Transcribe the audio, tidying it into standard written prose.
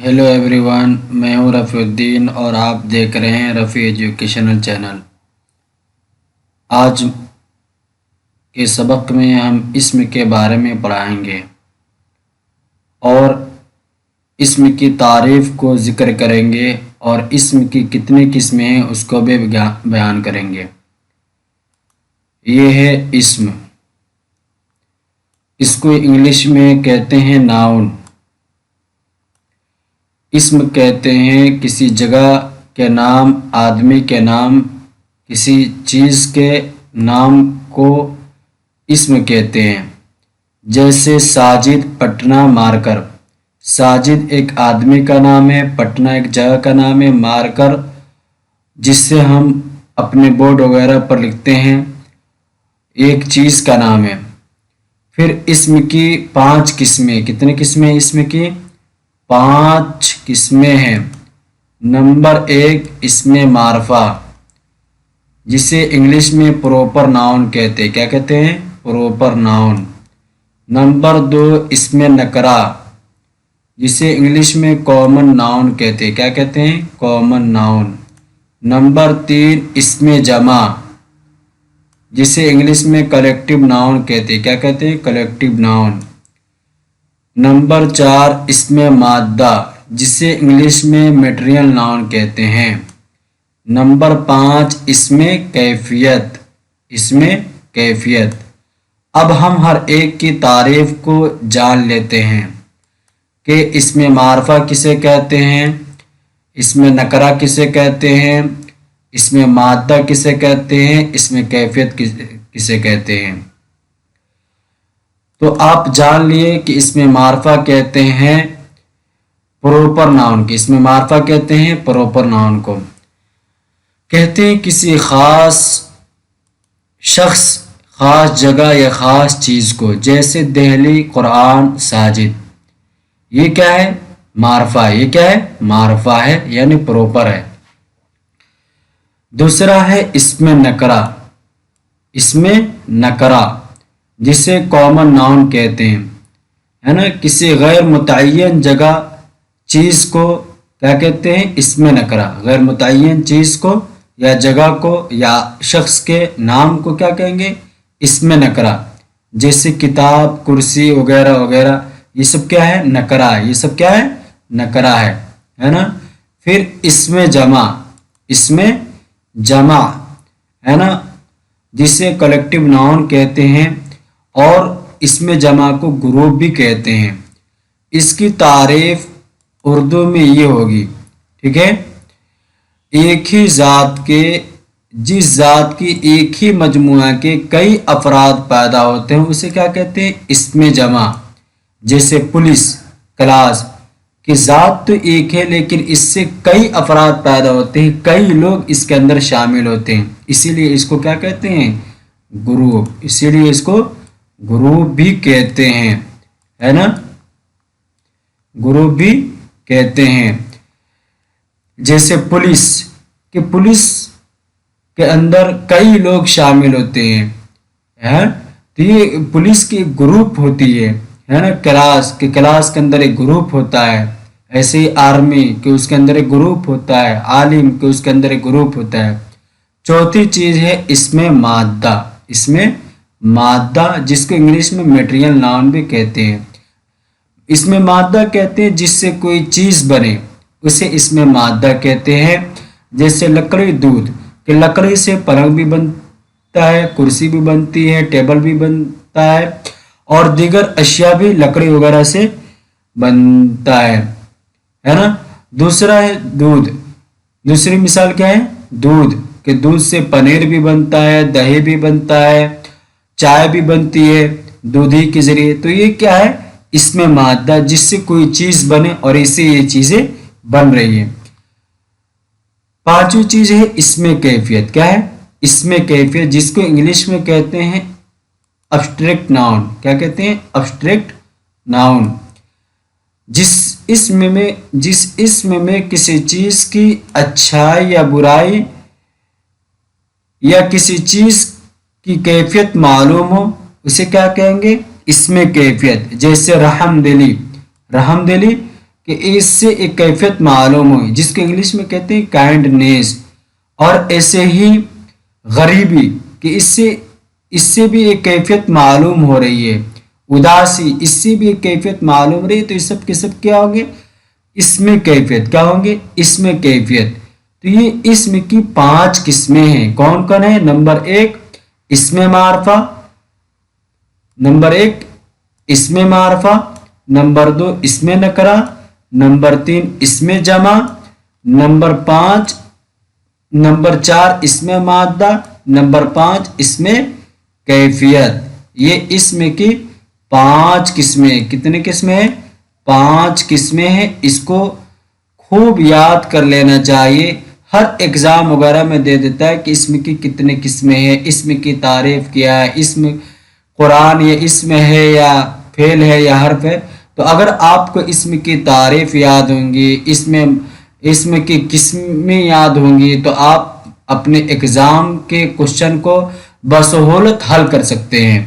Hello everyone, मैं हूं रफ़ीउद्दीन और आप देख रहे हैं रफ़ी एजुकेशनल चैनल। आज के सबक में हम इस्म के बारे में पढ़ाएंगे और इस्म की तारीफ़ को ज़िक्र करेंगे और इस्म की कितनी किस्में हैं उसको भी बयान करेंगे। ये है इस्म। इसको इंग्लिश में कहते हैं नाउन। इस्म कहते हैं किसी जगह के नाम, आदमी के नाम, किसी चीज़ के नाम को इस्म कहते हैं। जैसे साजिद, पटना, मारकर। साजिद एक आदमी का नाम है, पटना एक जगह का नाम है, मारकर जिससे हम अपने बोर्ड वगैरह पर लिखते हैं एक चीज़ का नाम है। फिर इस्म की 5 किस्में। कितनी किस्में इस्म की? 5 किस्में हैं। नंबर 1 इस्म मारफा, जिसे इंग्लिश में प्रॉपर नाउन कहते हैं। क्या कहते हैं? Proper noun. नंबर 2 इस्म नकरा, जिसे इंग्लिश में कॉमन नाउन कहते हैं। क्या कहते हैं? Common noun. नंबर 3 इस्म जमा, जिसे इंग्लिश में कलेक्टिव नाउन कहते हैं। क्या कहते हैं? Collective noun. नंबर 4 इस्म मादा, जिसे इंग्लिश में मटेरियल नाउन कहते हैं। नंबर 5 इस्म कैफियत। इस्म कैफियत। अब हम हर एक की तारीफ को जान लेते हैं कि इस्म मारफा किसे कहते हैं, इस्म नकरा किसे कहते हैं, इस्म मादा किसे कहते हैं, इस्म कैफियत किसे कहते हैं। तो आप जान लिए कि इस्म मारफा कहते हैं प्रॉपर नाउन की। इस्म मारफा कहते हैं प्रॉपर नाउन को। कहते हैं किसी खास शख्स, खास जगह या खास चीज़ को। जैसे दिल्ली, कुरान, साजिद। ये क्या है? मारफा। ये क्या है? मारफा है, यानी प्रॉपर है। दूसरा है इस्म नकरा। इस्म नकरा, जिसे कॉमन नाउन कहते हैं, है ना। किसी गैर मुतय्यन जगह चीज़ को क्या कहते हैं? इस्म नकरा। गैर मुतय्यन चीज़ को या जगह को या शख्स के नाम को क्या कहेंगे? इस्म नकरा। जैसे किताब, कुर्सी वगैरह वगैरह, ये सब क्या है? नकरा है। ये सब क्या है? नकरा है ना। फिर इस्म जमा। इस्म जमा, है ना, जिसे कलेक्टिव नाउन कहते हैं और इस्म जमा को ग्रुप भी कहते हैं। इसकी तारीफ उर्दू में ये होगी, ठीक है। एक ही ज़ात के, जिस ज़ात की एक ही मजमुआ के कई अफराद पैदा होते हैं उसे क्या कहते हैं? इस्म जमा। जैसे पुलिस, क्लास की ज़ात तो एक है लेकिन इससे कई अफराद पैदा होते हैं, कई लोग इसके अंदर शामिल होते हैं, इसीलिए इसको क्या कहते हैं? ग्रुप। इसीलिए इसको ग्रुप भी कहते हैं, है ना। ग्रुप भी कहते हैं। जैसे पुलिस, कि पुलिस के अंदर कई लोग शामिल होते हैं, तो ये पुलिस की ग्रुप होती है ना। क्लास के क्लास के अंदर एक ग्रुप होता है। ऐसे ही आर्मी के उसके अंदर एक ग्रुप होता है, आलिम के उसके अंदर एक ग्रुप होता है। चौथी चीज है इसमें मादा। इसमें मादा, जिसको इंग्लिश में मटेरियल नाउन भी कहते हैं। इसमें मादा कहते हैं जिससे कोई चीज बने, उसे इसमें मादा कहते हैं। जैसे लकड़ी, दूध, कि लकड़ी से पलंग भी बनता है, कुर्सी भी बनती है, टेबल भी बनता है और दीगर अशिया भी लकड़ी वगैरह से बनता है ना। दूसरा है दूध। दूसरी मिसाल क्या है? दूध, कि दूध से पनीर भी बनता है, दही भी बनता है, चाय भी बनती है दूधी के जरिए। तो ये क्या है? इसमें मादा, जिससे कोई चीज बने और इससे ये चीजें बन रही है। पांचवी चीज है इसमें कैफियत। क्या है? इसमें कैफियत, जिसको इंग्लिश में कहते हैं अब्स्ट्रैक्ट नाउन। क्या कहते हैं? Abstract noun. जिस इसम में किसी चीज की अच्छाई या बुराई या किसी चीज की कैफियत मालूम हो उसे क्या कहेंगे? इसमें कैफियत। जैसे रहमदिली, रहमदिली کہ اس سے ایک کیفیت معلوم ہوئی، جس کو انگلش میں کہتے ہیں کائنڈنیس، اور ایسے ہی غریبی کہ اس سے بھی ایک کیفیت معلوم ہو رہی ہے، اداسی اس سے بھی ایک کیفیت معلوم ہو رہی ہے، تو یہ سب کے سب کیا ہوں گے؟ اسم کیفیت. کیا ہوں گے؟ اسم کیفیت. تو یہ اسم کی 5 قسمیں ہیں. کون کون ہے؟ نمبر 1 اسم معرفہ، نمبر 1 اسم معرفہ، نمبر 2 اسم نکرہ، نمبر 3 اسم جمع، نمبر 4 اسم مادہ، نمبر 5 اسم کیفیت. یہ اسم کی 5 قسمیں. کتنے قسمیں ہیں؟ 5 قسمیں ہیں. اس کو خوب یاد کر لینا چاہیے. ہر ایگزام وغیرہ میں دے دیتا ہے کہ اسم کی کتنے قسمیں ہیں، اسم کی تعریف کیا ہے، اسم قرآن یہ اسم ہے یا فعل ہے یا حرف ہے. تو اگر آپ کو اسم کی تعریف یاد ہوں گی، اسم کی قسمیں یاد ہوں گی، تو آپ اپنے ایگزام کے کوشچن کو بسہولت حل کر سکتے ہیں.